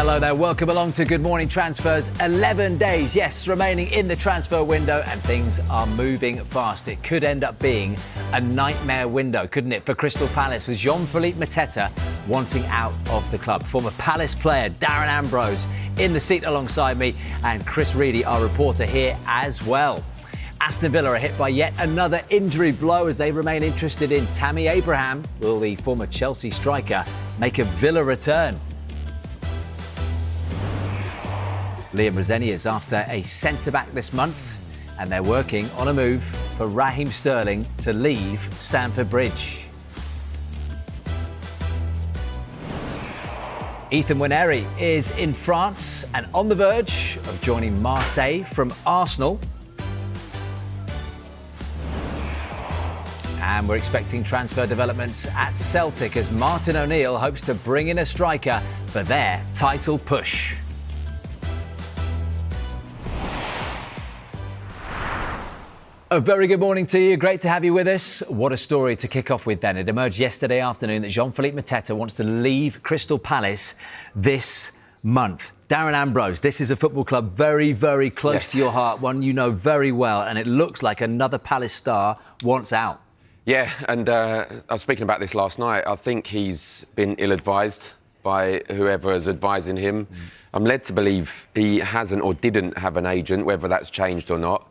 Hello there, welcome along to Good Morning Transfers. 11 days, yes, remaining in the transfer window, and things are moving fast. It could end up being a nightmare window, couldn't it, for Crystal Palace, with Jean-Philippe Mateta wanting out of the club. Former Palace player Darren Ambrose in the seat alongside me, and Chris Reedy, our reporter, here as well. Aston Villa are hit by yet another injury blow as they remain interested in Tammy Abraham. Will the former Chelsea striker make a Villa return? Liam Rosenior is after a centre-back this month, and they're working on a move for Raheem Sterling to leave Stamford Bridge. Ethan Nwaneri is in France and on the verge of joining Marseille from Arsenal. And we're expecting transfer developments at Celtic as Martin O'Neill hopes to bring in a striker for their title push. A very good morning to you. Great to have you with us. What a story to kick off with then. It emerged yesterday afternoon that Jean-Philippe Mateta wants to leave Crystal Palace this month. Darren Ambrose, this is a football club very, very close to your heart, one you know very well, and it looks like another Palace star wants out. Yeah, and I was speaking about this last night. I think he's been ill-advised by whoever is advising him. I'm led to believe he hasn't or didn't have an agent, whether that's changed or not.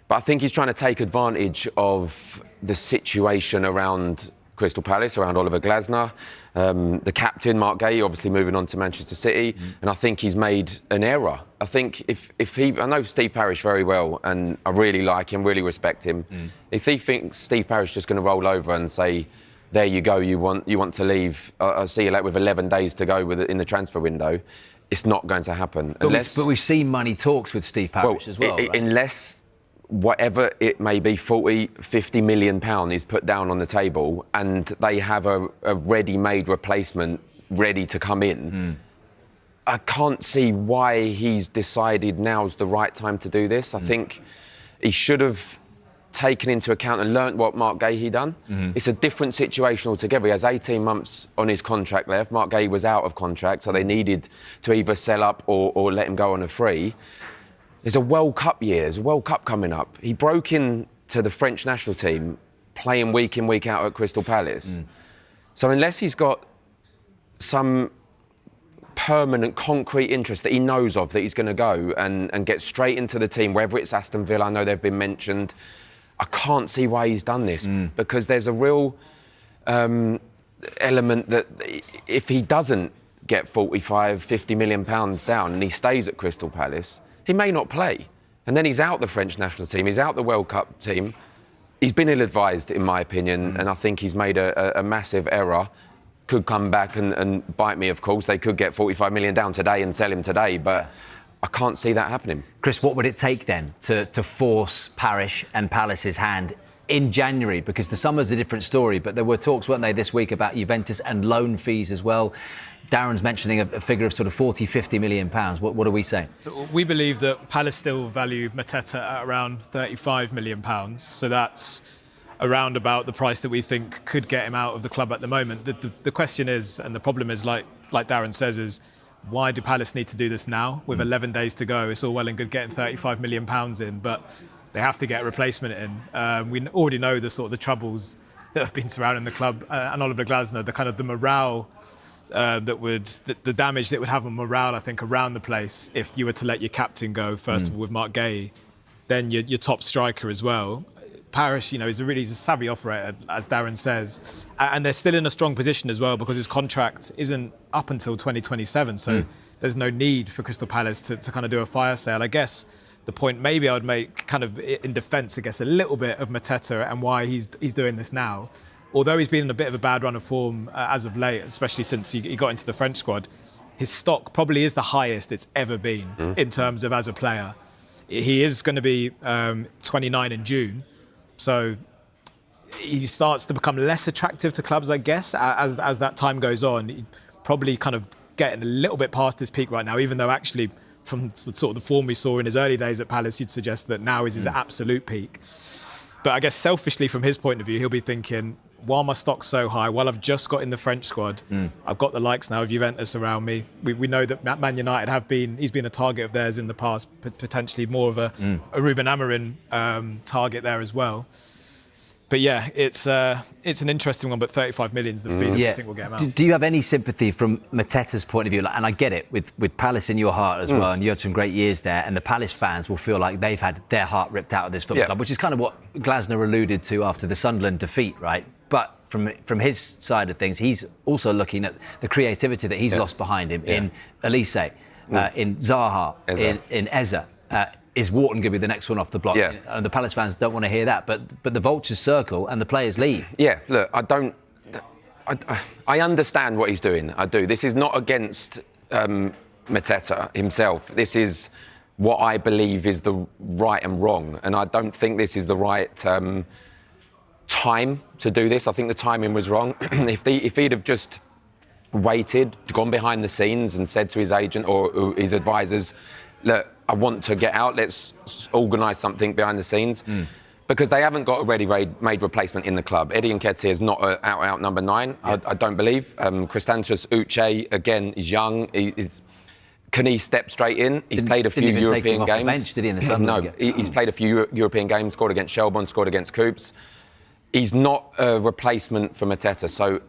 But I think he's trying to take advantage of the situation around Crystal Palace, around Oliver Glasner, the captain, Mark Gay, obviously moving on to Manchester City. And I think he's made an error. I think I know Steve Parish very well, and I really like him, really respect him. If he thinks Steve Parish is just going to roll over and say, there you go, you want to leave, I'll see you later with 11 days to go in the transfer window, it's not going to happen. But we've seen money talks with Steve Parish as well. Right? Unless whatever it may be, 40, 50 million pound is put down on the table and they have a ready-made replacement ready to come in. I can't see why he's decided now's the right time to do this. I think he should have taken into account and learnt what Mark Gahey done. It's a different situation altogether. He has 18 months on his contract left. Mark Gahey was out of contract, so they needed to either sell up or let him go on a free. There's a World Cup year, there's a World Cup coming up. He broke into the French national team, playing week in, week out at Crystal Palace. So unless he's got some permanent, concrete interest that he knows of, that he's going to go and get straight into the team, whether it's Aston Villa, I know they've been mentioned, I can't see why he's done this, because there's a real element that if he doesn't get 45, 50 million pounds down and he stays at Crystal Palace, he may not play. And then he's out the French national team, he's out the World Cup team. He's been ill-advised, in my opinion, and I think he's made a massive error. Could come back and bite me, of course. They could get 45 million down today and sell him today, but I can't see that happening. Chris, what would it take then to force Parish and Palace's hand in January? Because the summer's a different story, but there were talks, weren't they, this week about Juventus and loan fees as well. Darren's mentioning a figure of sort of 40, 50 million pounds. What do we say? So we believe that Palace still value Mateta at around 35 million pounds. So that's around about the price that we think could get him out of the club at the moment. The question is, and the problem is, like Darren says, is why do Palace need to do this now? With 11 days to go, it's all well and good getting 35 million pounds in, but they have to get a replacement in. We already know the sort of the troubles that have been surrounding the club and Oliver Glasner, the kind of the morale the damage that would have on morale, I think, around the place if you were to let your captain go, first of all, with Mark Gahey, then your top striker as well. Parish, he's a savvy operator, as Darren says, and they're still in a strong position as well because his contract isn't up until 2027, so there's no need for Crystal Palace to kind of do a fire sale. I guess the point maybe I would make, kind of in defence, I guess, a little bit of Mateta and why he's doing this now. Although he's been in a bit of a bad run of form as of late, especially since he got into the French squad, his stock probably is the highest it's ever been in terms of as a player. He is going to be 29 in June, so he starts to become less attractive to clubs, I guess, as that time goes on. He's probably kind of getting a little bit past his peak right now, even though actually from sort of the form we saw in his early days at Palace, you'd suggest that now is his absolute peak. But I guess selfishly, from his point of view, he'll be thinking, while my stock's so high, while I've just got in the French squad, I've got the likes now of Juventus around me. We know that Man United he's been a target of theirs in the past, potentially more of a Ruben Amorim target there as well. But yeah, it's an interesting one, but 35 million is the fee that I think will get him out. Do you have any sympathy from Mateta's point of view? And I get it, with Palace in your heart as well, and you had some great years there, and the Palace fans will feel like they've had their heart ripped out of this football club, which is kind of what Glasner alluded to after the Sunderland defeat, right? But from his side of things, he's also looking at the creativity that he's lost behind him in Elise, in Zaha, in Eza. Is Wharton going to be the next one off the block? Yeah. And the Palace fans don't want to hear that, but the vultures circle and the players leave. Yeah, look, I understand what he's doing. I do. This is not against Mateta himself. This is what I believe is the right and wrong, and I don't think this is the right time to do this. I think the timing was wrong. If he'd have just waited, gone behind the scenes and said to his agent or his advisors, look, I want to get out, let's organise something behind the scenes. Because they haven't got a ready-made replacement in the club. Eddie Nketiah is not an out number 9, I don't believe. Christantius Uche, again, is young. Can he step straight in? He's played a few European games. The bench, did he, in the Sunderland? No, he's played a few European games, scored against Shelbourne, scored against Coops. He's not a replacement for Mateta, so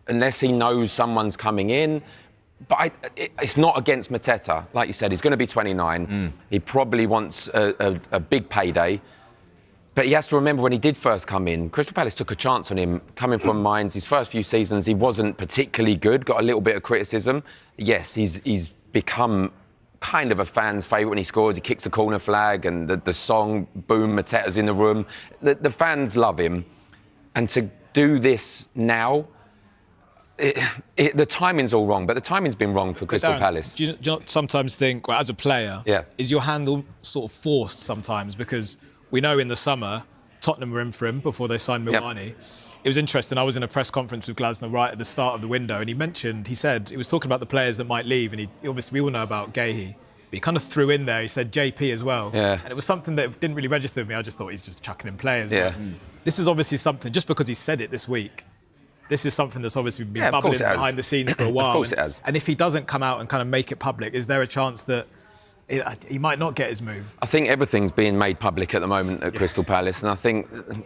unless he knows someone's coming in... But it's not against Mateta. Like you said, he's going to be 29. He probably wants a big payday. But he has to remember when he did first come in, Crystal Palace took a chance on him. Coming from Mainz, his first few seasons, he wasn't particularly good, got a little bit of criticism. Yes, he's become kind of a fan's favourite when he scores. He kicks a corner flag and the song, boom, Mateta's in the room. The fans love him. And to do this now... the timing's all wrong, but the timing's been wrong for Crystal Palace. Do you not sometimes think, well, as a player, is your handle sort of forced sometimes? Because we know in the summer, Tottenham were in for him before they signed Milani. It was interesting. I was in a press conference with Glasner right at the start of the window, and he said, he was talking about the players that might leave, and he obviously, we all know about Gahey, but he kind of threw in there, he said JP as well. Yeah. And it was something that didn't really register with me. I just thought he's just chucking in players. Yeah. But this is obviously something, just because he said it this week, this is something that's obviously been bubbling behind the scenes for a while. Of course it has. And if he doesn't come out and kind of make it public, is there a chance that he might not get his move? I think everything's being made public at the moment at Crystal Palace, and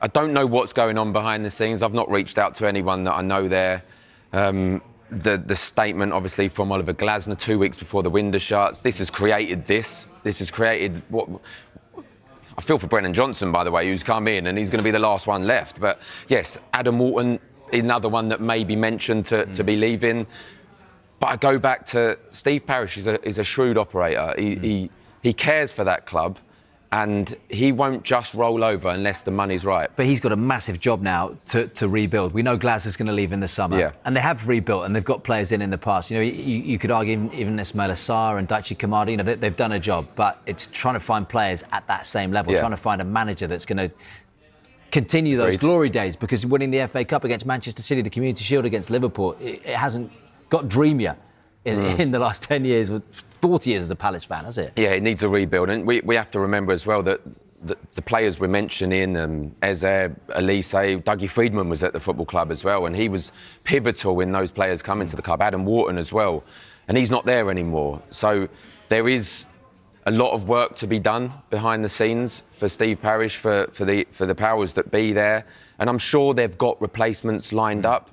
I don't know what's going on behind the scenes. I've not reached out to anyone that I know there. The statement, obviously, from Oliver Glasner 2 weeks before the window shuts. This has created what... I feel for Brennan Johnson, by the way, who's come in and he's going to be the last one left. But yes, Adam Wharton is another one that may be mentioned to be leaving. But I go back to Steve Parish is a shrewd operator. He cares for that club, and he won't just roll over unless the money's right. But he's got a massive job now to rebuild. We know Glasner's going to leave in the summer, and they have rebuilt, and they've got players in the past. You know, you could argue even Ismail Assar and Daichi Kamada, you know, they've done a job, but it's trying to find players at that same level, trying to find a manager that's going to continue those glory days, because winning the FA Cup against Manchester City, the Community Shield against Liverpool, it hasn't got dreamier in the last 10 years, 40 years as a Palace fan, has it? Yeah, it needs a rebuild. And we have to remember as well that the players we're mentioning, Eze, Elise, Dougie Friedman was at the football club as well, and he was pivotal in those players coming to the club. Adam Wharton as well. And he's not there anymore. So there is a lot of work to be done behind the scenes for Steve Parish, for the powers that be there. And I'm sure they've got replacements lined up.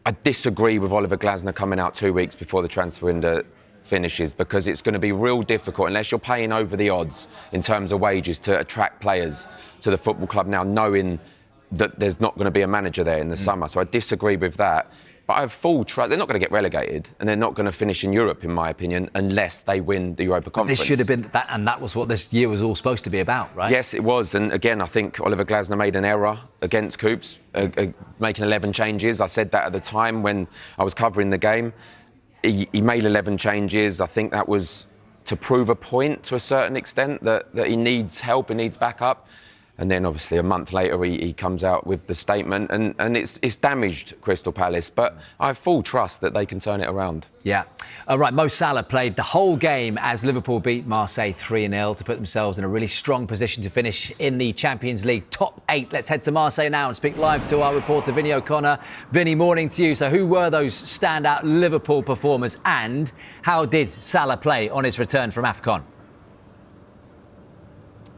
I disagree with Oliver Glasner coming out 2 weeks before the transfer window finishes, because it's going to be real difficult unless you're paying over the odds in terms of wages to attract players to the football club now, knowing that there's not going to be a manager there in the summer. So I disagree with that. But I have full trust. They're not going to get relegated, and they're not going to finish in Europe, in my opinion, unless they win the Europa Conference. This should have been that, and that was what this year was all supposed to be about, right? Yes, it was. And again, I think Oliver Glasner made an error against Coops, making 11 changes. I said that at the time when I was covering the game. He made 11 changes. I think that was to prove a point to a certain extent, that he needs help, he needs backup. And then obviously a month later he comes out with the statement and it's damaged Crystal Palace. But I have full trust that they can turn it around. Yeah. Right, Mo Salah played the whole game as Liverpool beat Marseille 3-0 to put themselves in a really strong position to finish in the Champions League top 8. Let's head to Marseille now and speak live to our reporter Vinny O'Connor. Vinny, morning to you. So who were those standout Liverpool performers and how did Salah play on his return from AFCON?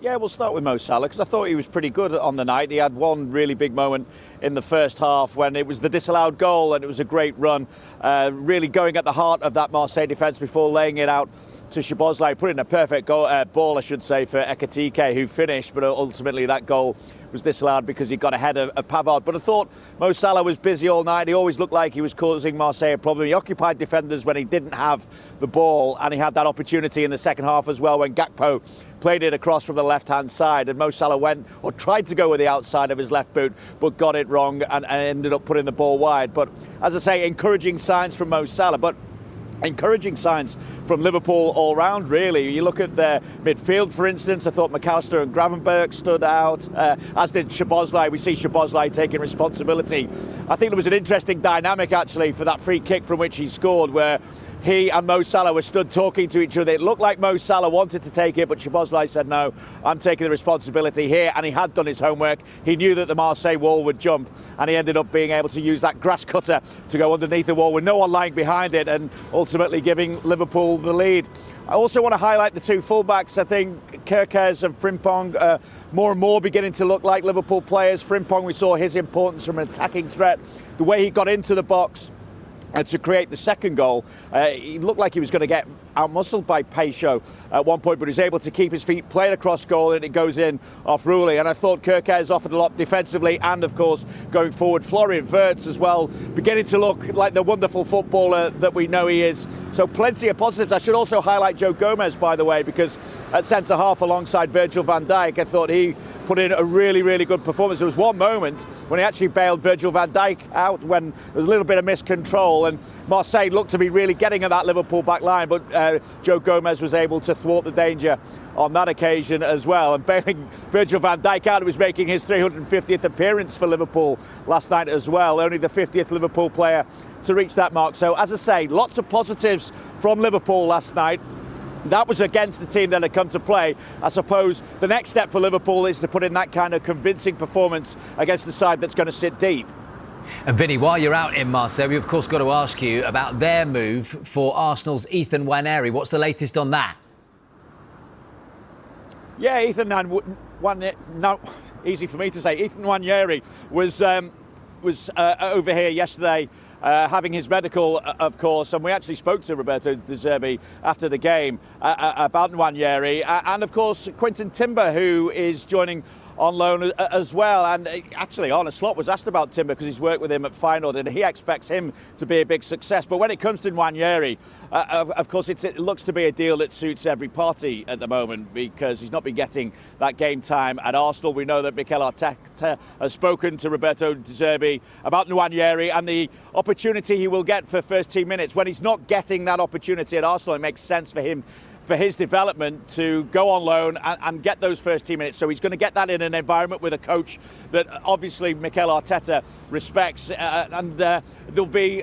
Yeah, we'll start with Mo Salah because I thought he was pretty good on the night. He had one really big moment in the first half when it was the disallowed goal and it was a great run, really going at the heart of that Marseille defence before laying it out to Szoboszlai, putting a perfect ball, I should say, for Ekitike, who finished, but ultimately that goal was disallowed because he got ahead of Pavard. But I thought Mo Salah was busy all night. He always looked like he was causing Marseille a problem. He occupied defenders when he didn't have the ball, and he had that opportunity in the second half as well when Gakpo played it across from the left-hand side, and Mo Salah went or tried to go with the outside of his left boot, but got it wrong and ended up putting the ball wide. But as I say, encouraging signs from Mo Salah, but encouraging signs from Liverpool all round, really. You look at their midfield, for instance. I thought McAllister and Gravenberch stood out, as did Szoboszlai. We see Szoboszlai taking responsibility. I think there was an interesting dynamic, actually, for that free kick from which he scored, where he and Mo Salah were stood talking to each other. It looked like Mo Salah wanted to take it, but Szoboszlai said, no, I'm taking the responsibility here. And he had done his homework. He knew that the Marseille wall would jump, and he ended up being able to use that grass cutter to go underneath the wall with no one lying behind it and ultimately giving Liverpool the lead. I also want to highlight the two fullbacks. I think Kerkez and Frimpong more and more beginning to look like Liverpool players. Frimpong, we saw his importance from an attacking threat. The way he got into the box to create the second goal, he looked like he was going to get out-muscled by Peixo at one point, but he was able to keep his feet, played across goal, and it goes in off Rulli. And I thought Kerkez offered a lot defensively and, of course, going forward. Florian Wirtz as well, beginning to look like the wonderful footballer that we know he is. So plenty of positives. I should also highlight Joe Gomez, by the way, because at centre-half alongside Virgil van Dijk, I thought he put in a really, really good performance. There was one moment when he actually bailed Virgil van Dijk out when there was a little bit of miscontrol, and Marseille looked to be really getting at that Liverpool back line, but Joe Gomez was able to thwart the danger on that occasion as well. And bailing Virgil van Dijk out, who was making his 350th appearance for Liverpool last night as well, only the 50th Liverpool player to reach that mark. So, as I say, lots of positives from Liverpool last night. That was against the team that had come to play. I suppose the next step for Liverpool is to put in that kind of convincing performance against the side that's going to sit deep. And Vinny, while you're out in Marseille, we've of course got to ask you about their move for Arsenal's Ethan Nwaneri. What's the latest on that? Yeah, Ethan no, easy for me to say. Ethan Nwaneri was over here yesterday, having his medical, of course, and we actually spoke to Roberto De Zerbi after the game about Nwaneri, and of course Quinton Timber, who is joining on loan as well. And actually Arne Slot was asked about Timber because he's worked with him at Feyenoord and he expects him to be a big success. But when it comes to Nwaneri, of course it looks to be a deal that suits every party at the moment because he's not been getting that game time at Arsenal. We know that Mikel Arteta has spoken to Roberto De Zerbi about Nwaneri and the opportunity he will get for first team minutes. When he's not getting that opportunity at Arsenal, it makes sense for him, for his development, to go on loan and get those first team minutes. So he's going to get that in an environment with a coach that obviously Mikel Arteta respects, and there'll be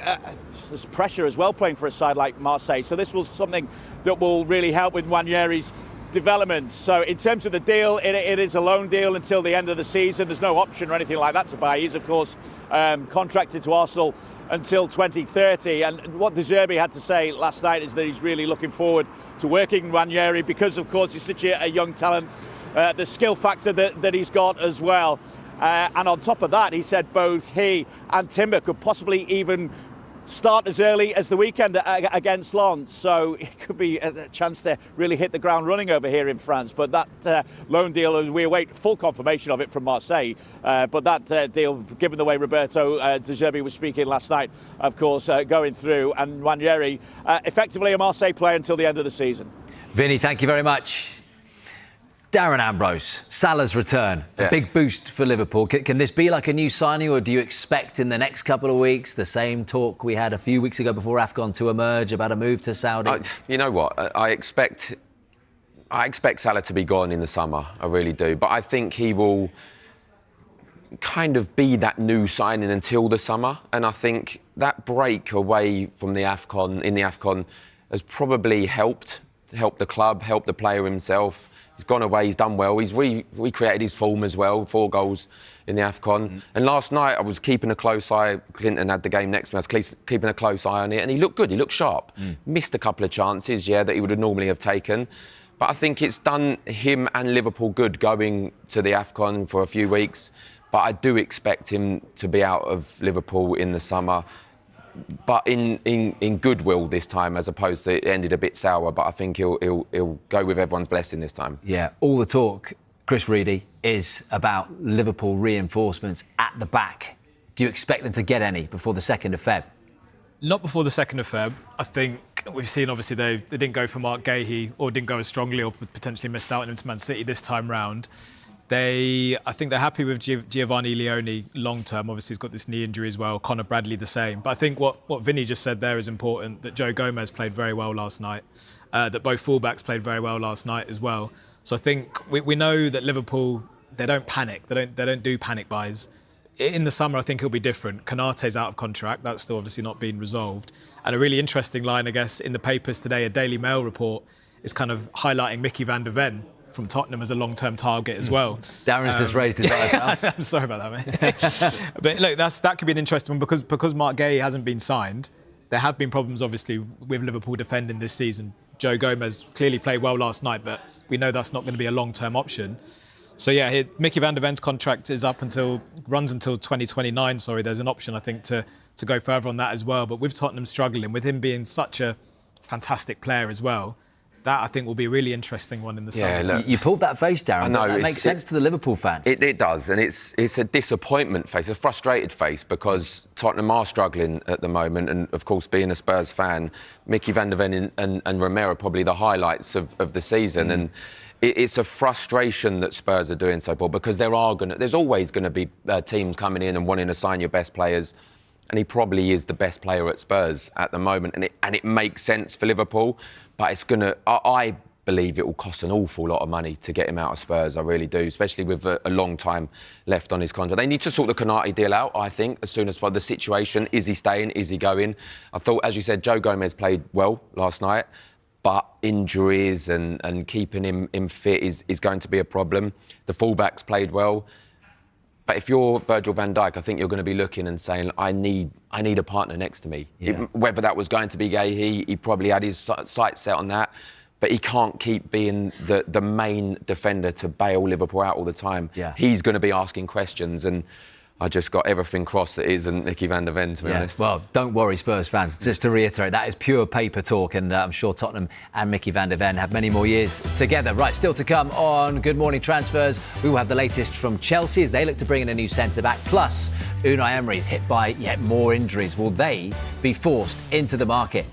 there's pressure as well playing for a side like Marseille. So this was something that will really help with Nwaneri's development. So in terms of the deal, it is a loan deal until the end of the season. There's no option or anything like that to buy. He's of course contracted to Arsenal until 2030, and what De Zerbi had to say last night is that he's really looking forward to working Nwaneri because of course he's such a young talent, the skill factor that he's got as well, and on top of that he said both he and Timber could possibly even start as early as the weekend against Lens, so it could be a chance to really hit the ground running over here in France. But that loan deal, we await full confirmation of it from Marseille, but that deal, given the way Roberto De Zerbi was speaking last night, of course, going through, and Nwaneri effectively a Marseille player until the end of the season. Vinny, thank you very much. Darren Ambrose, Salah's return, a big boost for Liverpool. Can this be like a new signing, or do you expect in the next couple of weeks the same talk we had a few weeks ago before AFCON to emerge about a move to Saudi? You know what? I expect I expect Salah to be gone in the summer. I really do. But I think he will kind of be that new signing until the summer. And I think that break away from the AFCON has probably helped the club, helped the player himself. He's gone away, he's done well. He's recreated his form as well, 4 goals in the AFCON. And last night I was keeping a close eye. Clinton had the game next to me. I was keeping a close eye on it, and he looked good. He looked sharp. Missed a couple of chances, that he would have normally have taken. But I think it's done him and Liverpool good going to the AFCON for a few weeks. But I do expect him to be out of Liverpool in the summer, but in goodwill this time, as opposed to it ended a bit sour. But I think he'll go with everyone's blessing this time. Yeah, all the talk, Chris Reedy, is about Liverpool reinforcements at the back. Do you expect them to get any before the 2nd of Feb? Not before the 2nd of Feb. I think we've seen, obviously, they didn't go for Mark Gahey, or didn't go as strongly, or potentially missed out on him to Man City this time round. I think they're happy with Giovanni Leone long term. Obviously, he's got this knee injury as well. Conor Bradley the same. But I think what Vinny just said there is important, that Joe Gomez played very well last night, that both fullbacks played very well last night as well. So I think we know that Liverpool, they don't panic. They don't do panic buys. In the summer, I think it'll be different. Konate's out of contract. That's still obviously not been resolved. And a really interesting line, I guess, in the papers today, a Daily Mail report is kind of highlighting Mickey van der Ven from Tottenham as a long-term target as well. Darren's just raised his eyebrows. I'm sorry about that, mate. But look, that could be an interesting one, because Mark Gahey hasn't been signed. There have been problems, obviously, with Liverpool defending this season. Joe Gomez clearly played well last night, but we know that's not going to be a long-term option. So yeah, Mickey van der Ven's contract is runs until 2029. Sorry, there's an option, I think, to go further on that as well. But with Tottenham struggling, with him being such a fantastic player as well, that I think will be a really interesting one in the summer. Look, you pulled that face, Darren. I know, that makes sense to the Liverpool fans. It does, and it's a disappointment face, a frustrated face, because Tottenham are struggling at the moment. And of course, being a Spurs fan, Mickey van der Ven and Romero are probably the highlights of the season. And it's a frustration that Spurs are doing so poor, because there's always going to be teams coming in and wanting to sign your best players. And he probably is the best player at Spurs at the moment, and it makes sense for Liverpool. But I believe it will cost an awful lot of money to get him out of Spurs. I really do, especially with a long time left on his contract. They need to sort the Konate deal out, I think, as soon as possible. The situation, is he staying, is he going? I thought, as you said, Joe Gomez played well last night, but injuries and keeping him fit is going to be a problem. The fullbacks played well. But if you're Virgil van Dijk, I think you're going to be looking and saying, I need a partner next to me. Yeah. Whether that was going to be Gahey, he probably had his sights set on that. But he can't keep being the main defender to bail Liverpool out all the time. Yeah. He's going to be asking questions, and I just got everything crossed that isn't Mickey van der Ven, to be honest. Well, don't worry, Spurs fans. Just to reiterate, that is pure paper talk, and I'm sure Tottenham and Mickey van der Ven have many more years together. Right, still to come on Good Morning Transfers, we will have the latest from Chelsea as they look to bring in a new centre-back. Plus, Unai Emery is hit by yet more injuries. Will they be forced into the market?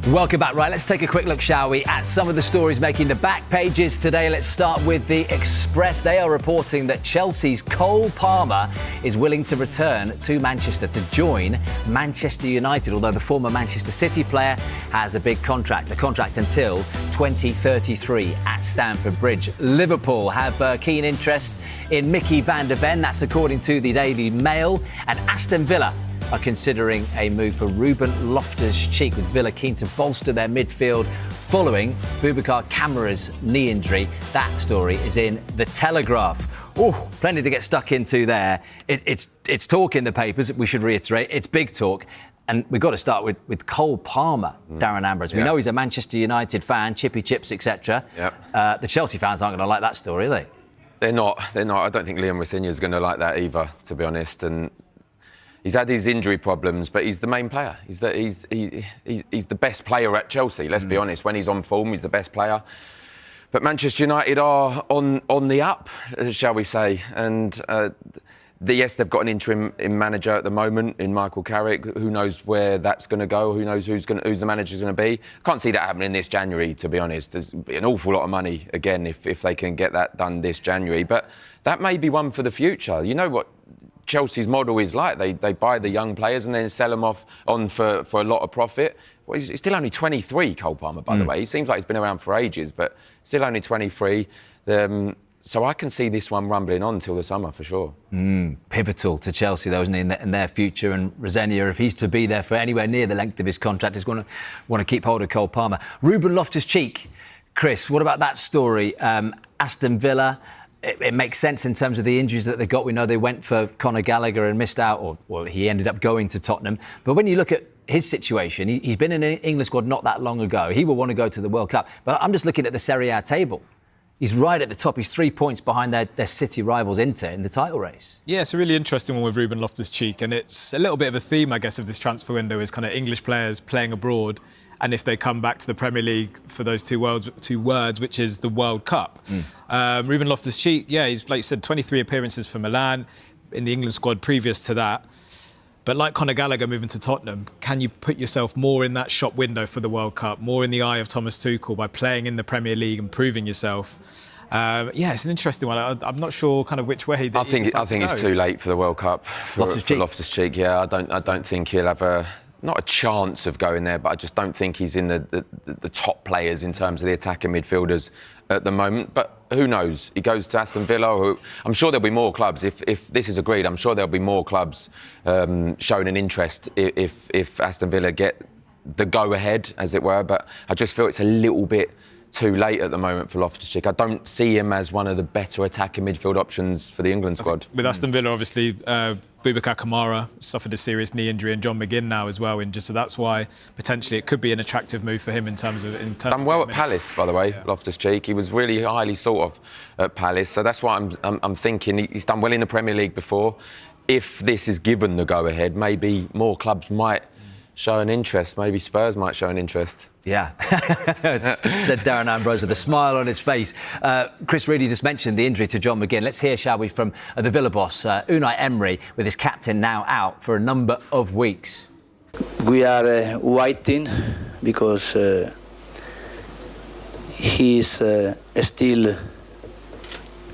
Welcome back. Right, let's take a quick look, shall we, at some of the stories making the back pages today. Let's start with the Express. They are reporting that Chelsea's Cole Palmer is willing to return to Manchester to join Manchester United, although the former Manchester City player has a big contract, a contract until 2033 at Stamford Bridge. Liverpool have keen interest in Mickey van der Ven, that's according to the Daily Mail, and Aston Villa are considering a move for Ruben Loftus-Cheek, with Villa keen to bolster their midfield following Boubacar Kamara's knee injury. That story is in The Telegraph. Oh, plenty to get stuck into there. It's talk in the papers, we should reiterate. It's big talk. And we've got to start with Cole Palmer, Darren Ambrose. We know he's a Manchester United fan, chippy chips, etc. The Chelsea fans aren't going to like that story, are they? They're not. I don't think Liam Rosenior's going to like that either, to be honest. And he's had his injury problems, but he's the main player. He's the best player at Chelsea, let's be honest. When he's on form, he's the best player. But Manchester United are on the up, shall we say. And yes, they've got an interim manager at the moment in Michael Carrick. Who knows where that's going to go? Who knows who's the manager's going to be? Can't see that happening this January, to be honest. There's an awful lot of money, again, if they can get that done this January. But that may be one for the future. You know what Chelsea's model is like. They buy the young players and then sell them on for a lot of profit. Well, he's still only 23, Cole Palmer, by the way. He seems like he's been around for ages, but still only 23. So I can see this one rumbling on till the summer for sure. Pivotal to Chelsea, though, isn't he, in their future? And Rosenior, if he's to be there for anywhere near the length of his contract, is going to want to keep hold of Cole Palmer. Ruben Loftus-Cheek, Chris, what about that story? Aston Villa. It makes sense in terms of the injuries that they got. We know they went for Conor Gallagher and missed out, or he ended up going to Tottenham. But when you look at his situation, he's been in an England squad not that long ago. He will want to go to the World Cup. But I'm just looking at the Serie A table. He's right at the top. He's 3 points behind their City rivals Inter in the title race. Yeah, it's a really interesting one with Ruben Loftus-Cheek, and it's a little bit of a theme, I guess, of this transfer window is kind of English players playing abroad, and if they come back to the Premier League for those two words, which is the World Cup. Ruben Loftus-Cheek, yeah, he's, like you said, 23 appearances for Milan, in the England squad previous to that. But like Conor Gallagher moving to Tottenham, can you put yourself more in that shop window for the World Cup, more in the eye of Thomas Tuchel by playing in the Premier League and proving yourself? Yeah, it's an interesting one. I'm not sure kind of which way. I think it's too late for the World Cup for Loftus-Cheek. Yeah, I don't think he'll have not a chance of going there, but I just don't think he's in the top players in terms of the attacking midfielders at the moment. But who knows? He goes to Aston Villa. I'm sure there'll be more clubs. If this is agreed, I'm sure there'll be more clubs showing an interest if Aston Villa get the go-ahead, as it were. But I just feel it's a little bit too late at the moment for Loftus-Cheek. I don't see him as one of the better attacking midfield options for the England squad. With Aston Villa, obviously, Boubacar Kamara suffered a serious knee injury, and John McGinn now as well injured. So that's why potentially it could be an attractive move for him in terms of. Done well at Palace, by the way, Loftus-Cheek. He was really highly sought of at Palace. So that's why I'm thinking he's done well in the Premier League before. If this is given the go-ahead, maybe more clubs might show an interest. Maybe Spurs might show an interest. Yeah, said Darren Ambrose with a smile on his face. Chris Reedy just mentioned the injury to John McGinn. Let's hear, shall we, from the Villa boss, Unai Emery, with his captain now out for a number of weeks. We are waiting because he's still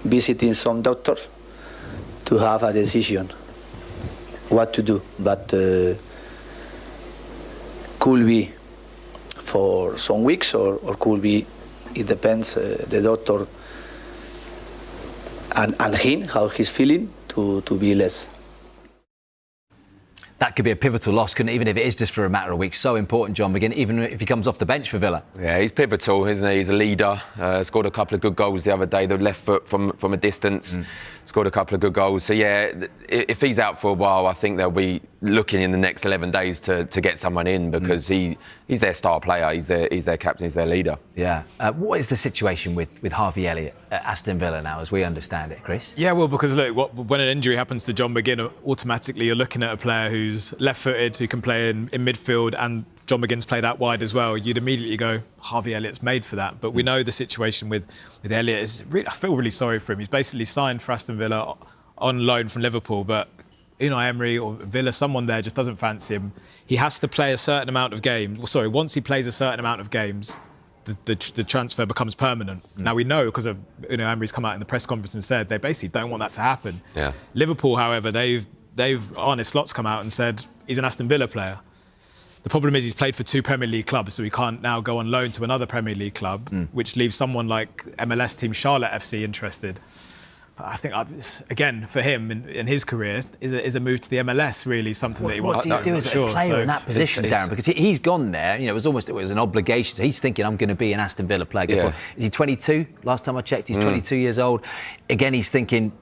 visiting some doctors to have a decision what to do, but could be for some weeks or could be, it depends, the doctor and him, how he's feeling, to be less. That could be a pivotal loss, couldn't it? Even if it is just for a matter of weeks. So important, John McGinn, even if he comes off the bench for Villa. Yeah, he's pivotal, isn't he? He's a leader. Scored a couple of good goals the other day. The left foot from a distance. Scored a couple of good goals. So, yeah, if he's out for a while, I think they'll be looking in the next 11 days to get someone in, because he's their star player. He's their captain. He's their leader. Yeah. What is the situation with Harvey Elliott at Aston Villa now, as we understand it, Chris? Yeah, well, because look, when an injury happens to John McGinn, automatically you're looking at a player who's left-footed, who can play in midfield, and John McGinn's played out wide as well. You'd immediately go, Harvey Elliott's made for that. But we know the situation with Elliott is. I feel really sorry for him. He's basically signed for Aston Villa on loan from Liverpool, but Unai Emery or Villa, someone there just doesn't fancy him, he has to play a certain amount of games. Well, sorry, once he plays a certain amount of games, the transfer becomes permanent. Now we know, because Unai Emery's come out in the press conference and said they basically don't want that to happen. Yeah. Liverpool, however, Arne Slot's come out and said he's an Aston Villa player. The problem is he's played for 2 Premier League clubs, so he can't now go on loan to another Premier League club, which leaves someone like MLS team Charlotte FC interested. But I think, again, for him in his career, is a move to the MLS really something that he wants to do? What's he do as a player in that position, Darren? Because he's gone there. You know, it was an obligation. So he's thinking, I'm going to be an Aston Villa player. Yeah. Is he 22? Last time I checked, he's 22 years old. Again, he's thinking,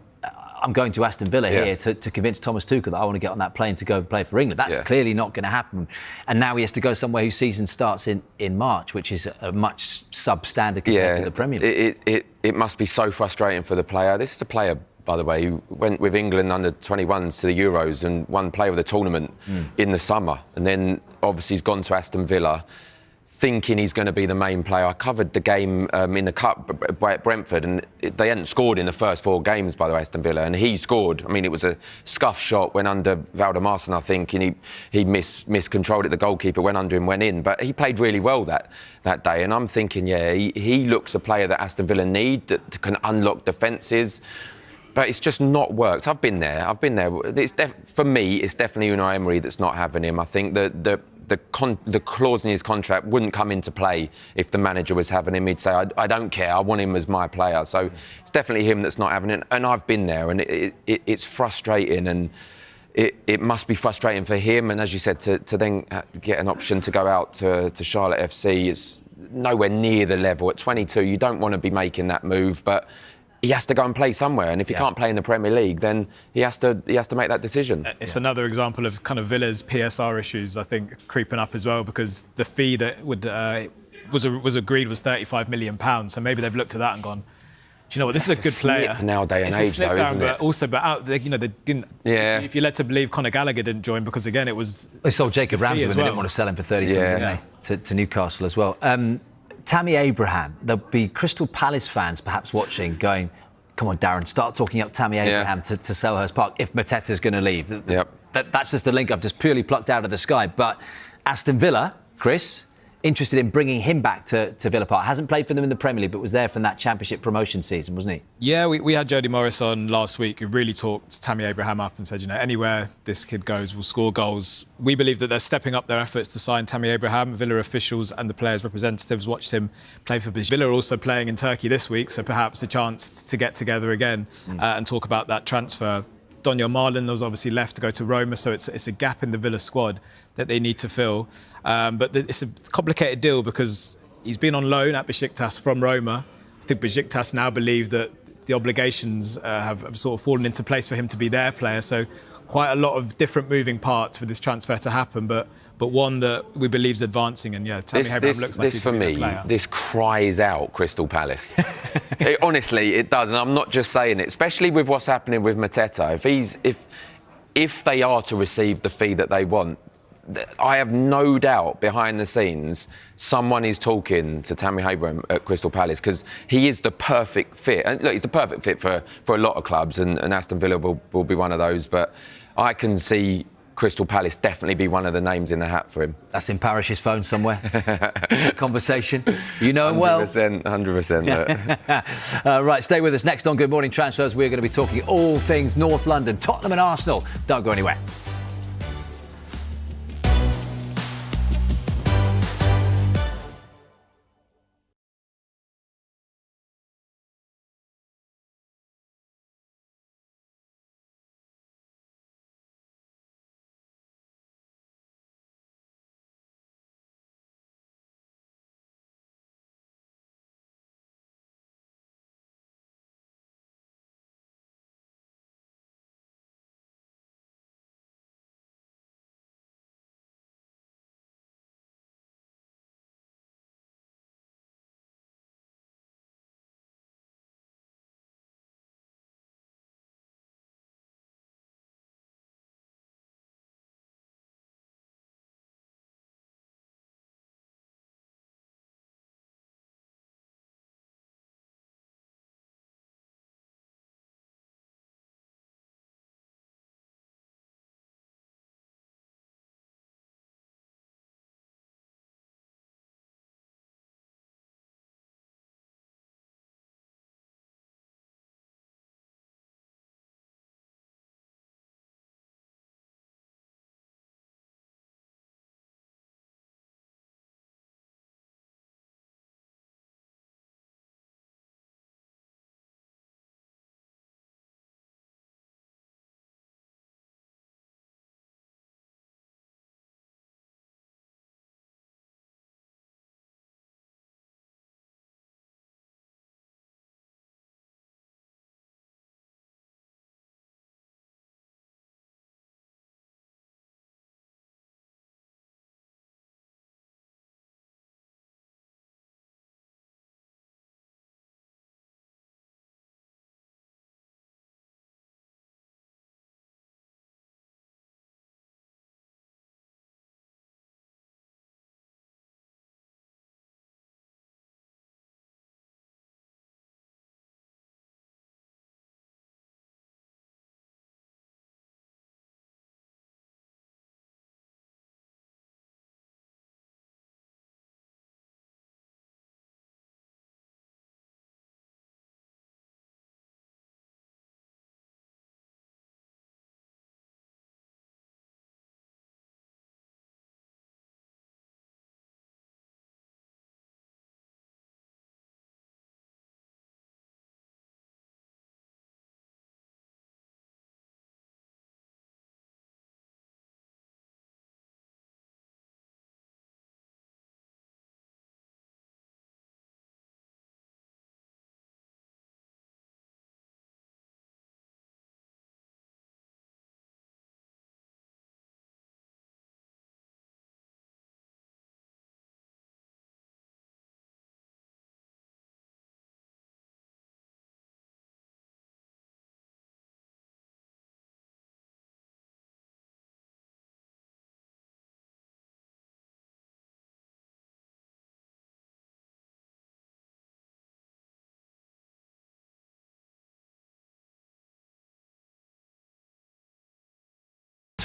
I'm going to Aston Villa here to convince Thomas Tuchel that I want to get on that plane to go play for England. That's clearly not going to happen. And now he has to go somewhere whose season starts in March, which is a much substandard compared to the Premier League. It must be so frustrating for the player. This is a player, by the way, who went with England under 21s to the Euros and won player of the tournament in the summer. And then obviously he's gone to Aston Villa, thinking he's going to be the main player. I covered the game in the Cup at Brentford, and they hadn't scored in the first 4 games, by the way, Aston Villa, and he scored. I mean, it was a scuff shot, went under Valdemarson, I think, and he miscontrolled it. The goalkeeper went under him, went in, but he played really well that day. And I'm thinking, he looks a player that Aston Villa need, that can unlock defences. But it's just not worked. I've been there. For me, it's definitely Unai Emery that's not having him. I think the clause in his contract wouldn't come into play if the manager was having him. He'd say, I don't care, I want him as my player. So it's definitely him that's not having it. And I've been there, and it's frustrating, and it must be frustrating for him. And as you said, to then get an option to go out to Charlotte FC is nowhere near the level. At 22, you don't want to be making that move, but he has to go and play somewhere, and if he can't play in the Premier League, then he has to make that decision. It's another example of kind of Villa's PSR issues, I think, creeping up as well, because the fee that was agreed was £35 million. So maybe they've looked at that and gone, do you know what? This is a good player. Now day and age, though, isn't it? But they didn't. Yeah. If you're led to believe Conor Gallagher didn't join, because again, it was. They sold Jacob Ramsey when they didn't want to sell him for 30 to Newcastle as well. Tammy Abraham, there'll be Crystal Palace fans perhaps watching going, come on, Darren, start talking up Tammy Abraham to Selhurst Park if Mateta's going to leave. That's just a link I've just purely plucked out of the sky. But Aston Villa, Chris, interested in bringing him back to Villa Park. Hasn't played for them in the Premier League, but was there from that Championship promotion season, wasn't he? Yeah, we had Jody Morris on last week, who really talked Tammy Abraham up and said, anywhere this kid goes will score goals. We believe that they're stepping up their efforts to sign Tammy Abraham. Villa officials and the players' representatives watched him play for Besiktas. Villa are also playing in Turkey this week, so perhaps a chance to get together again and talk about that transfer. Donyell Marlin was obviously left to go to Roma, so it's a gap in the Villa squad that they need to fill. But it's a complicated deal because he's been on loan at Besiktas from Roma. I think Besiktas now believe that the obligations have sort of fallen into place for him to be their player. So quite a lot of different moving parts for this transfer to happen, but one that we believe is advancing. And Tammy Abraham looks like he's going to be a player. This cries out Crystal Palace. Honestly, it does, and I'm not just saying it. Especially with what's happening with Mateta, if they are to receive the fee that they want, I have no doubt behind the scenes someone is talking to Tammy Abraham at Crystal Palace, because he is the perfect fit. And look, he's the perfect fit for a lot of clubs, and Aston Villa will be one of those. But I can see Crystal Palace definitely be one of the names in the hat for him. That's in Parish's phone somewhere. Conversation. You know him well. 100%. Right, stay with us. Next on Good Morning Transfers, we're going to be talking all things North London, Tottenham and Arsenal. Don't go anywhere.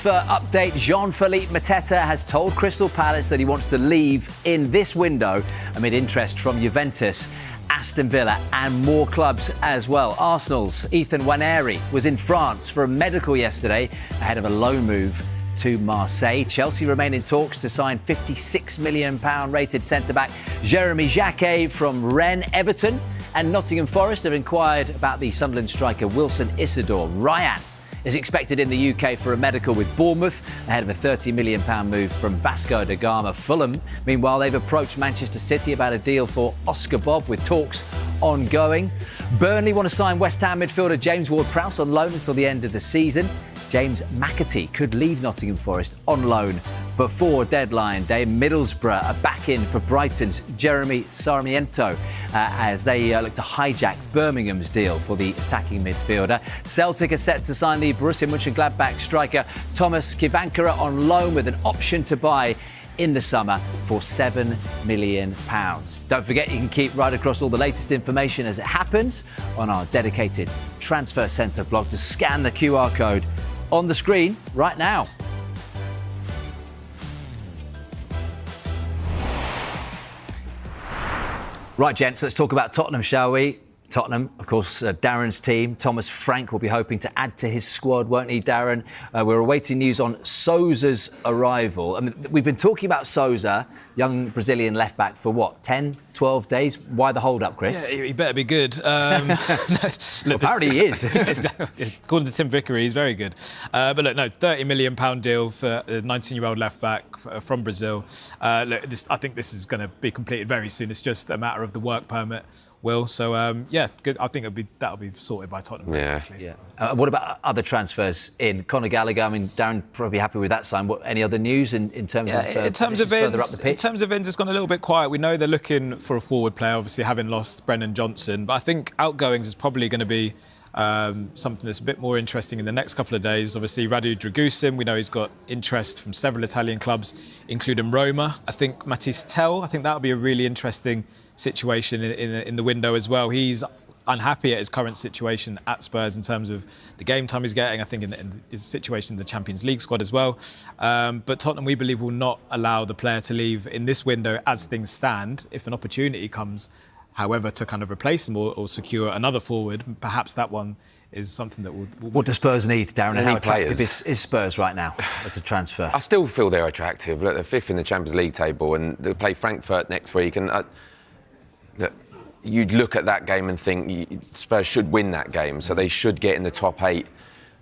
transfer update. Jean-Philippe Mateta has told Crystal Palace that he wants to leave in this window amid interest from Juventus, Aston Villa and more clubs as well. Arsenal's Ethan Nwaneri was in France for a medical yesterday ahead of a loan move to Marseille. Chelsea remain in talks to sign £56 million rated centre-back Jeremy Jacquet from Rennes. Everton and Nottingham Forest have inquired about the Sunderland striker Wilson Isidore. Ryan is expected in the UK for a medical with Bournemouth ahead of a £30 million move from Vasco da Gama. Fulham, meanwhile, they've approached Manchester City about a deal for Oscar Bob with talks ongoing. Burnley want to sign West Ham midfielder James Ward-Prowse on loan until the end of the season. James McAtee could leave Nottingham Forest on loan before deadline day. Middlesbrough are back in for Brighton's Jeremy Sarmiento as they look to hijack Birmingham's deal for the attacking midfielder. Celtic are set to sign the Borussia Mönchengladbach striker Thomas Kivankara on loan with an option to buy in the summer for £7 million. Don't forget you can keep right across all the latest information as it happens on our dedicated Transfer Centre blog. To scan the QR code on the screen right now. Right, gents, let's talk about Tottenham, shall we? Tottenham, of course, Darren's team. Thomas Frank will be hoping to add to his squad, won't he, Darren? We're awaiting news on Sousa's arrival. I mean, we've been talking about Sousa, young Brazilian left-back, for what, 10, 12 days? Why the hold-up, Chris? Yeah, he better be good. Look, apparently he is. According to Tim Vickery, he's very good. But look, no, £30 million deal for a 19-year-old left-back from Brazil. I think this is going to be completed very soon. It's just a matter of the work permit. So good. I think that'll be sorted by Tottenham. Yeah. What about other transfers in? Conor Gallagher, I mean, Darren probably happy with that sign. Any other news in terms of in terms of further up the pitch? In terms of ends, it's gone a little bit quiet. We know they're looking for a forward player, obviously having lost Brennan Johnson. But I think outgoings is probably going to be something that's a bit more interesting in the next couple of days. Obviously, Radu Dragusin, we know he's got interest from several Italian clubs, including Roma. I think Matisse Tell, I think that'll be a really interesting situation in the window as well. He's unhappy at his current situation at Spurs in terms of the game time he's getting, I think in his situation in the Champions League squad as well. But Tottenham, we believe, will not allow the player to leave in this window as things stand. If an opportunity comes, however, to kind of replace him or secure another forward, perhaps that one is something that will... What do Spurs need, Darren, and how attractive players. is Spurs right now as a transfer? I still feel they're attractive. Look, they're fifth in the Champions League table and they'll play Frankfurt next week. And you'd look at that game and think Spurs should win that game, so they should get in the top 8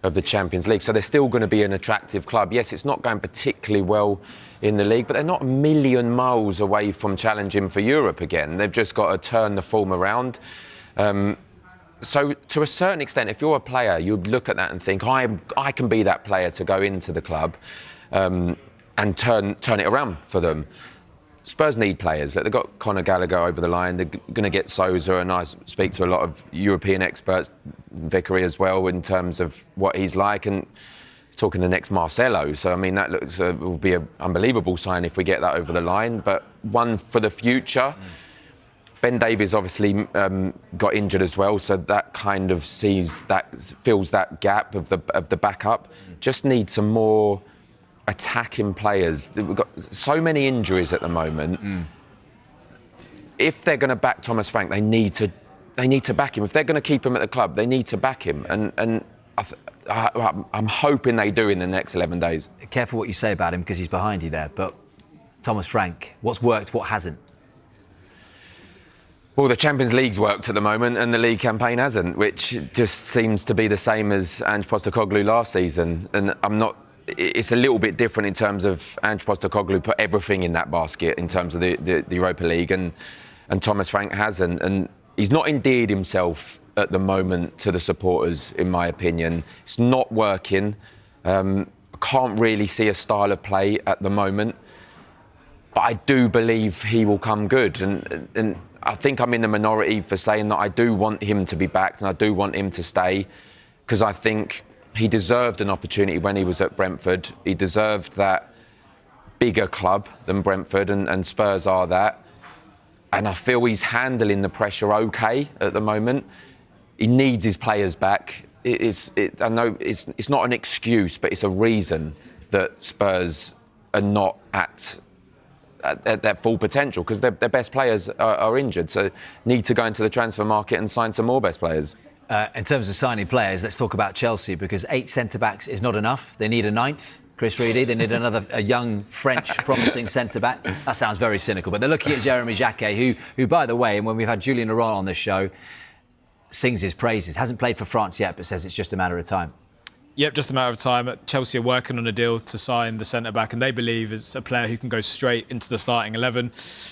of the Champions League. So they're still going to be an attractive club. Yes, it's not going particularly well in the league, but they're not a million miles away from challenging for Europe again. They've just got to turn the form around. So to a certain extent, if you're a player, you'd look at that and think, I can be that player to go into the club and turn it around for them. Spurs need players. They've got Conor Gallagher over the line. They're going to get Sousa, and I speak to a lot of European experts, Vickery as well, in terms of what he's like. And he's talking the next Marcelo. So, I mean, that looks will be an unbelievable sign if we get that over the line. But one for the future. Ben Davies obviously got injured as well, so that kind of fills that gap of the backup. Just need some more attacking players. We've got so many injuries at the moment. If they're going to back Thomas Frank, they need to back him. If they're going to keep him at the club, they need to back him. And I'm hoping they do in the next 11 days. Careful what you say about him because he's behind you there. But Thomas Frank, what's worked, what hasn't? Well, the Champions League's worked at the moment and the league campaign hasn't, which just seems to be the same as Ange Postecoglou last season. And it's a little bit different in terms of Ange Postecoglou put everything in that basket in terms of the Europa League, and Thomas Frank hasn't. And he's not endeared himself at the moment to the supporters, in my opinion. It's not working. I can't really see a style of play at the moment. But I do believe he will come good. And I think I'm in the minority for saying that I do want him to be backed and I do want him to stay, because I think he deserved an opportunity when he was at Brentford. He deserved that bigger club than Brentford, and Spurs are that. And I feel he's handling the pressure okay at the moment. He needs his players back. I know it's not an excuse, but it's a reason. that Spurs are not at their full potential because their best players are injured. So need to go into the transfer market and sign some more best players. In terms of signing players, let's talk about Chelsea, because 8 centre-backs is not enough. They need a 9th. Chris Reedy, they need a young French promising centre-back. That sounds very cynical, but they're looking at Jeremy Jacquet, who, by the way, and when we've had Julien Laurent on this show, sings his praises. Hasn't played for France yet, but says it's just a matter of time. Yep, just a matter of time. Chelsea are working on a deal to sign the centre-back, and they believe it's a player who can go straight into the starting 11.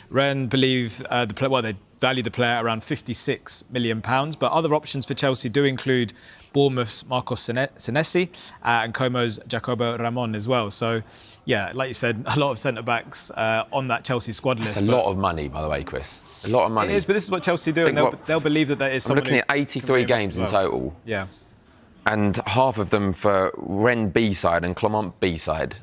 Rennes believe they value the player around £56 million, but other options for Chelsea do include Bournemouth's Marcos Senesi and Como's Jacobo Ramon as well. So, yeah, like you said, a lot of centre-backs on that Chelsea squad list. That's a lot of money, by the way, Chris. A lot of money. It is, but this is what Chelsea do, and they'll believe that is someone. I'm looking at 83 games in total. Yeah. And half of them for Rennes B side and Clermont B side.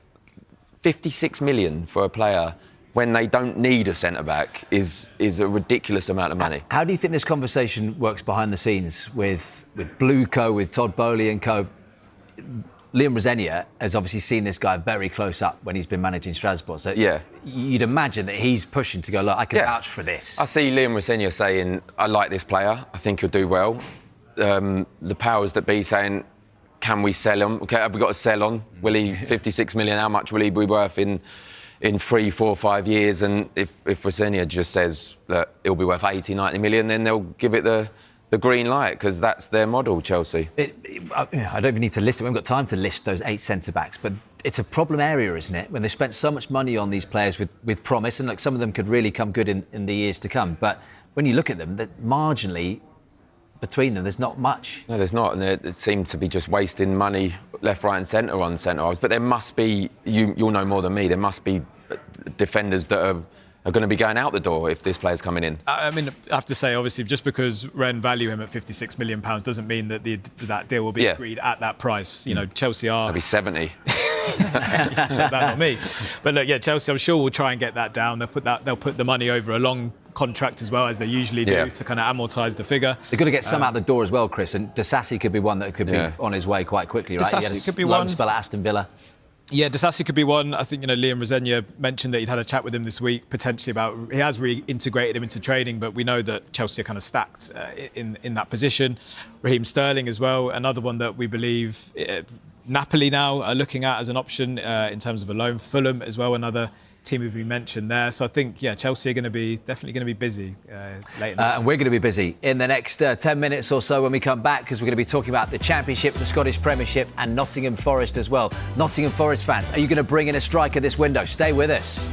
56 million for a player when they don't need a centre-back is a ridiculous amount of money. How do you think this conversation works behind the scenes with Blue Co, with Todd Bowley and co? Liam Rosenior has obviously seen this guy very close up when he's been managing Strasbourg. So yeah, you'd imagine that he's pushing to go, look, I can vouch for this. I see Liam Rosenior saying, I like this player, I think he'll do well. The powers that be saying, can we sell him? Okay, have we got to sell on? Will he 56 million? How much will he be worth in 3, 4, 5 years? And if Rosenior just says that it'll be worth 80, 90 million, then they'll give it the green light, because that's their model, Chelsea. I don't even need to list it. We haven't got time to list those 8 centre-backs, but it's a problem area, isn't it? When they've spent so much money on these players with promise, and some of them could really come good in the years to come. But when you look at them, marginally, between them, there's not much. No, there's not, and it seems to be just wasting money left, right and centre on centre-halves. But there must be, you'll know more than me, there must be defenders that are going to be going out the door if this player's coming in. I mean, I have to say, obviously, just because Rennes value him at £56 million doesn't mean that that deal will be agreed at that price. You know, Chelsea are... That'll be 70. You said that, not me. But look, yeah, Chelsea, I'm sure will try and get that down. They'll put the money over a long contract as well, as they usually do, to kind of amortise the figure. They've got to get some out the door as well, Chris. And Disasi could be one that could be on his way quite quickly, right? Disasi could be loan one. spell at Aston Villa. Yeah, Disasi could be one. I think, Liam Rosenior mentioned that he'd had a chat with him this week, potentially about... He has reintegrated him into training, but we know that Chelsea are kind of stacked in that position. Raheem Sterling as well, another one that we believe... Napoli now are looking at as an option in terms of a loan. Fulham as well, another team who've been mentioned there. So I think, Chelsea are definitely going to be busy late in the and we're going to be busy in the next 10 minutes or so when we come back, because we're going to be talking about the Championship, the Scottish Premiership and Nottingham Forest as well. Nottingham Forest fans, are you going to bring in a striker this window? Stay with us.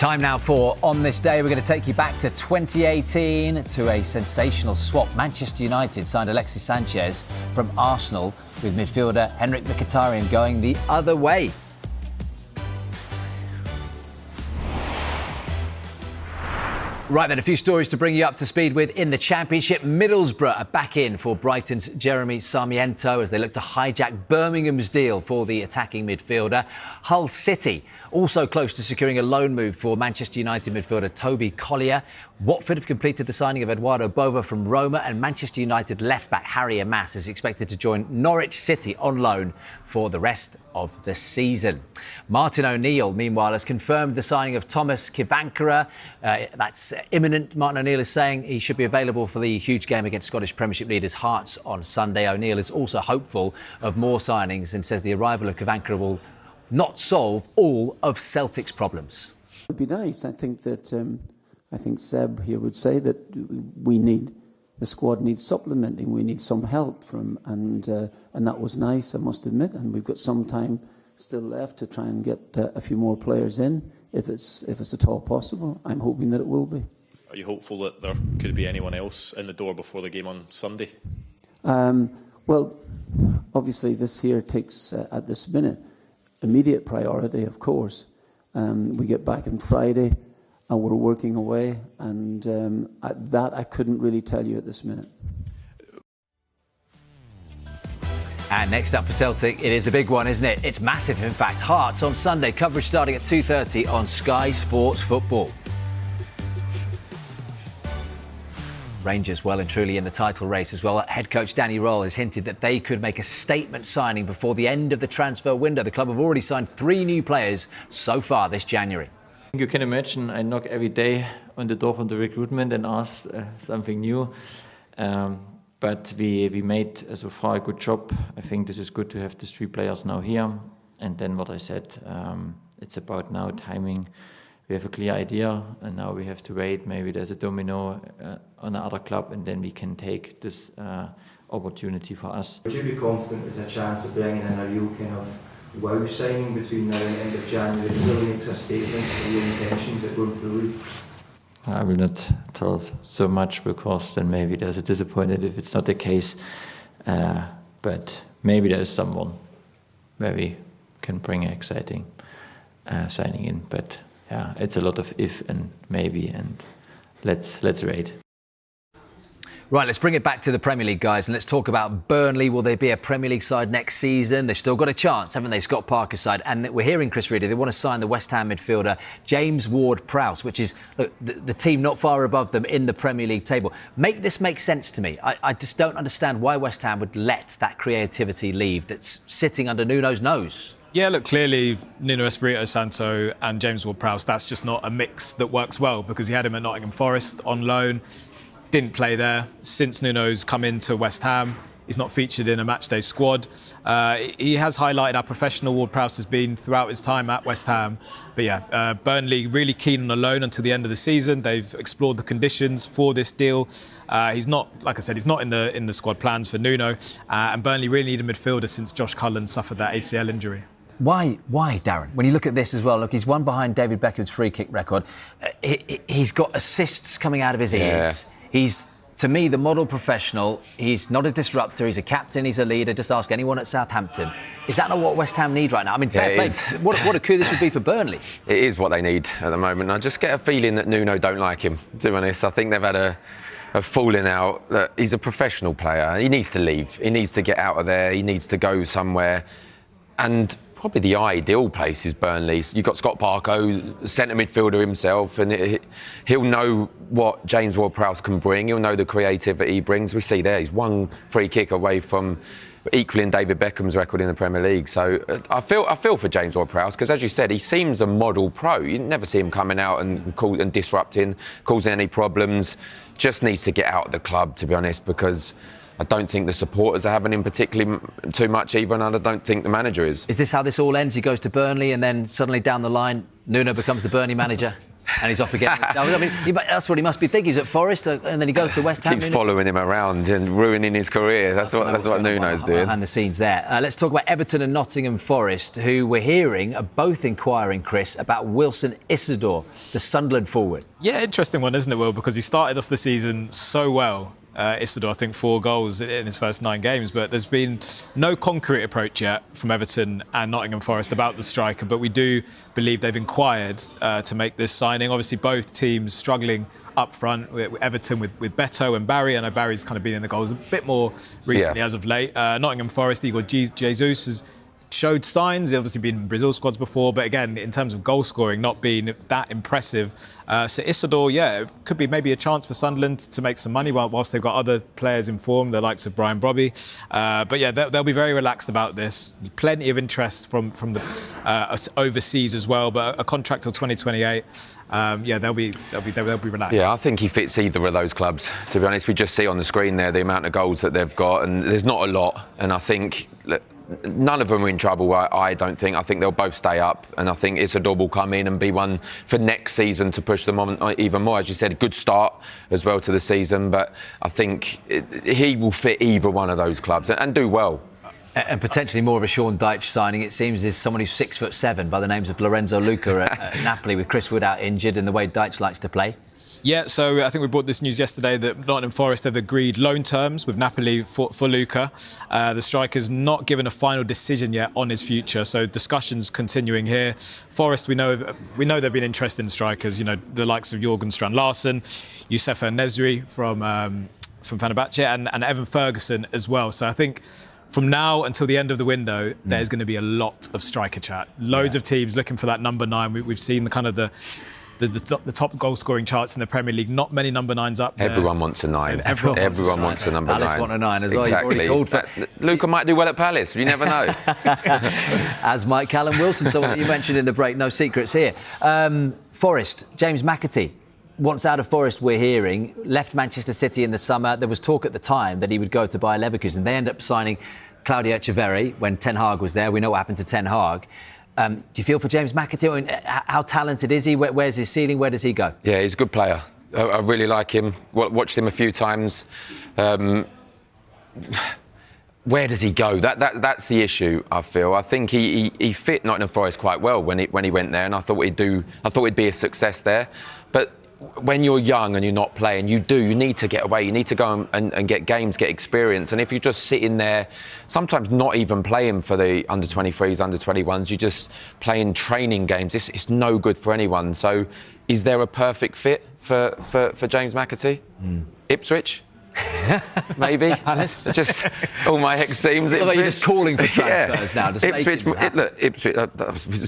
Time now for On This Day. We're going to take you back to 2018 to a sensational swap. Manchester United signed Alexis Sanchez from Arsenal, with midfielder Henrik Mkhitaryan going the other way. Right then, a few stories to bring you up to speed with in the Championship. Middlesbrough are back in for Brighton's Jeremy Sarmiento as they look to hijack Birmingham's deal for the attacking midfielder. Hull City also close to securing a loan move for Manchester United midfielder Toby Collier. Watford have completed the signing of Eduardo Bova from Roma, and Manchester United left-back Harry Amass is expected to join Norwich City on loan for the rest of the season. Martin O'Neill, meanwhile, has confirmed the signing of Thomas Kivankara. That's imminent. Martin O'Neill is saying he should be available for the huge game against Scottish Premiership leaders Hearts on Sunday. O'Neill is also hopeful of more signings and says the arrival of Kivankara will not solve all of Celtic's problems. It would be nice. I think Seb here would say that the squad needs supplementing. We need some help from, and that was nice, I must admit. And we've got some time still left to try and get a few more players in, if it's at all possible. I'm hoping that it will be. Are you hopeful that there could be anyone else in the door before the game on Sunday? Well, obviously this here takes, at this minute, immediate priority, of course. We get back on Friday and we're working away, and that I couldn't really tell you at this minute. And next up for Celtic, it is a big one, isn't it? It's massive, in fact. Hearts on Sunday, coverage starting at 2:30 on Sky Sports Football. Rangers well and truly in the title race as well. Head coach Danny Röhl has hinted that they could make a statement signing before the end of the transfer window. The club have already signed 3 new players so far this January. You can imagine I knock every day on the door from the recruitment and ask something new. But we made so far a good job. I think this is good to have these 3 players now here. And then what I said, it's about now timing. We have a clear idea, and now we have to wait. Maybe there's a domino on another club, and then we can take this opportunity for us. Would you be confident there's a chance of bringing in a real kind of wow signing between now and the end of January? It really makes a statement for your intentions that go through the league. I will not tell so much, because then maybe there's a disappointment if it's not the case. But maybe there is someone where we can bring an exciting signing in. But yeah, it's a lot of if and maybe, and let's wait. Right, let's bring it back to the Premier League, guys, and let's talk about Burnley. Will they be a Premier League side next season? They've still got a chance, haven't they? Scott Parker's side. And we're hearing, Chris Reedy, they want to sign the West Ham midfielder James Ward-Prowse, which is the team not far above them in the Premier League table. This makes sense to me. I just don't understand why West Ham would let that creativity leave that's sitting under Nuno's nose. Yeah, look, clearly Nuno Espirito Santo and James Ward-Prowse, that's just not a mix that works well, because he had him at Nottingham Forest on loan, didn't play there. Since Nuno's come into West Ham, he's not featured in a matchday squad. He has highlighted how professional Ward-Prowse has been throughout his time at West Ham. But yeah, Burnley really keen on a loan until the end of the season. They've explored the conditions for this deal. He's not, like I said, he's not in the squad plans for Nuno. And Burnley really need a midfielder since Josh Cullen suffered that ACL injury. Why, Darren? When you look at this as well, look, he's one behind David Beckham's free kick record. He's got assists coming out of his ears. He's, to me, the model professional. He's not a disruptor. He's a captain. He's a leader. Just ask anyone at Southampton. Is that not what West Ham need right now? I mean, what a coup this would be for Burnley. It is what they need at the moment. I just get a feeling that Nuno don't like him, to be honest. I think they've had a falling out. That he's a professional player. He needs to leave. He needs to get out of there. He needs to go somewhere. And probably the ideal place is Burnley. You've got Scott Parker, centre midfielder himself, and he'll know what James Ward-Prowse can bring. He'll know the creativity he brings. We see there, he's one free kick away from equaling David Beckham's record in the Premier League. So I feel for James Ward-Prowse, because as you said, he seems a model pro. You never see him coming out and disrupting, causing any problems. Just needs to get out of the club, to be honest, because I don't think the supporters are having him particularly too much either, and I don't think the manager is. Is this how this all ends? He goes to Burnley and then suddenly down the line, Nuno becomes the Burnley manager? And he's off again. I mean, that's what he must be thinking. He's at Forest, and then he goes to West Ham. Keeps following him around and ruining his career. That's what Nuno's doing. Behind the scenes there. Let's talk about Everton and Nottingham Forest, who we're hearing are both inquiring, Chris, about Wilson Isidore, the Sunderland forward. Yeah, interesting one, isn't it, Will? Because he started off the season so well. Isidore, I think 4 goals in his first 9 games, but there's been no concrete approach yet from Everton and Nottingham Forest about the striker, but we do believe they've inquired to make this signing. Obviously, both teams struggling up front, Everton with Beto and Barry. I know Barry's kind of been in the goals a bit more recently as of late. Nottingham Forest, Igor Jesus has showed signs. He's obviously been in Brazil squads before, but again, in terms of goal scoring, not being that impressive. So Isidore, it could be maybe a chance for Sunderland to make some money whilst they've got other players in form, the likes of Brian Brobby. But yeah, they'll be very relaxed about this. Plenty of interest from the overseas as well, but a contract till 2028. They'll be relaxed. Yeah, I think he fits either of those clubs. To be honest, we just see on the screen there the amount of goals that they've got, and there's not a lot. And I think none of them are in trouble, I don't think. I think they'll both stay up, and I think Isidore will come in and be one for next season to push them on even more. As you said, a good start as well to the season, but I think he will fit either one of those clubs and do well. And potentially more of a Sean Dyche signing, it seems, is someone who's 6'7" by the names of Lorenzo Luca at Napoli, with Chris Wood out injured and the way Dyche likes to play. Yeah, so I think we brought this news yesterday that Nottingham Forest have agreed loan terms with Napoli for Luca. The striker's not given a final decision yet on his future, so discussions continuing here. Forest, we know they've been interested in strikers. You know, the likes of Jorgen Strand Larsen, Youssef Nesri from Fenerbahce, and Evan Ferguson as well. So I think from now until the end of the window, there's going to be a lot of striker chat. Loads of teams looking for that number 9. We've seen the kind of the top goal scoring charts in the Premier League. Not many number 9s up there. Everyone wants a 9. Everyone wants a number 9. Palace want a 9 as well. Exactly. Luca might do well at Palace. You never know. As might Callum Wilson, someone that you mentioned in the break. No secrets here. Forest, James McAtee wants out of Forest, we're hearing. Left Manchester City in the summer. There was talk at the time that he would go to Bayer Leverkusen. They end up signing Claudio Echeverri when Ten Hag was there. We know what happened to Ten Hag. Do you feel for James McAtee? I mean, how talented is he? Where's his ceiling? Where does he go? Yeah, he's a good player. I really like him. Watched him a few times. Where does he go? That's the issue, I feel. I think he fit Nottingham Forest quite well when he went there, and I thought he'd be a success there. But when you're young and you're not playing, you need to get away. You need to go and get games, get experience. And if you're just sitting there, sometimes not even playing for the under-23s, under-21s, you're just playing training games. It's no good for anyone. So is there a perfect fit for James McAtee? Ipswich? Maybe. Palace. Just all my ex-teams. You're just calling for transfers now. Just Ipswich.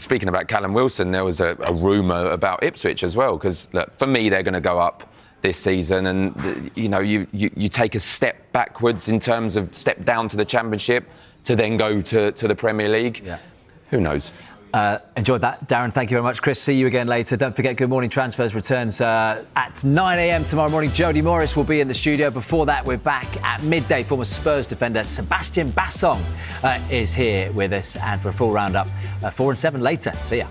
Speaking about Callum Wilson, there was a rumour about Ipswich as well, because for me they're going to go up this season, and you take a step backwards in terms of step down to the Championship to then go to the Premier League. Yeah. Who knows? Enjoyed that. Darren, thank you very much. Chris, see you again later. Don't forget, Good Morning Transfers returns at 9 a.m. tomorrow morning. Jody Morris will be in the studio. Before that, we're back at midday. Former Spurs defender Sebastian Bassong is here with us. And for a full roundup, 4 and 7 later. See ya.